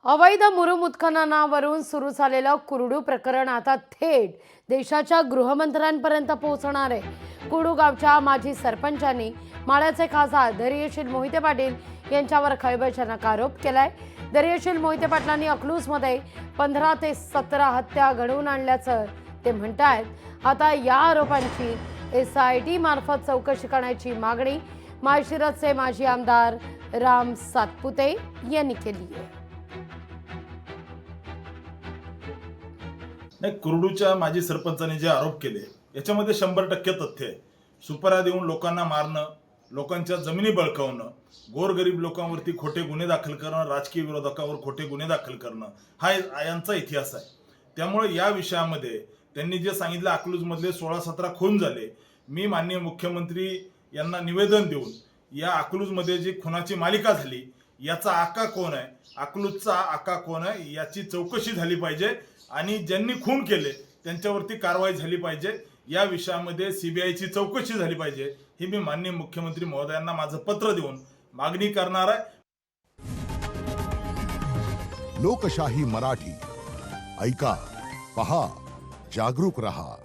अवैध मुरुम उत्खननावरून सुरू झालेलं कुरडू प्रकरण आता थेट देशाच्या गृहमंत्र्यांपर्यंत पोहोचणार आहे। कुरडू गावच्या माजी सरपंचांनी माळ्याचे खासदार धैर्यशील मोहिते पाटील यांच्यावर खळबळजनक आरोप केलाय। धैर्यशील मोहिते पाटलांनी अकलूजमध्ये 15 ते 17 हत्या घडवून आणल्याचं ते म्हणतायत। आता या आरोपांची SIT मार्फत चौकशी करण्याची मागणी माळशिरसचे माजी आमदार राम सातपुते यांनी केली आहे। नाही, कुरडूच्या माजी सरपंचांनी जे आरोप केले याच्यामध्ये 100% तथ्य आहे। सुपाऱ्या देऊन लोकांना मारणं, लोकांच्या जमिनी बळकावणं, गोरगरीब लोकांवरती खोटे गुन्हे दाखल करणं, राजकीय विरोधकांवर खोटे गुन्हे दाखल करणं हा यांचा इतिहास आहे। त्यामुळे या विषयामध्ये त्यांनी जे सांगितलं अकलूजमधले 16-17 खून झाले, मी माननीय मुख्यमंत्री यांना निवेदन देऊन या अकलूजमध्ये जी खुनाची मालिका झाली याचा आका कोण आहे, अकलूजचा आका कोण आहे याची चौकशी झाली पाहिजे आणि ज्यांनी खून केले त्यांच्यावरती कारवाई झाली पाहिजे। या विषयामध्ये CBIची चौकशी झाली पाहिजे ही मी माननीय मुख्यमंत्री महोदयांना माझं पत्र देऊन मागणी करणार आहे। लोकशाही मराठी ऐका, पहा, जागरूक रहा।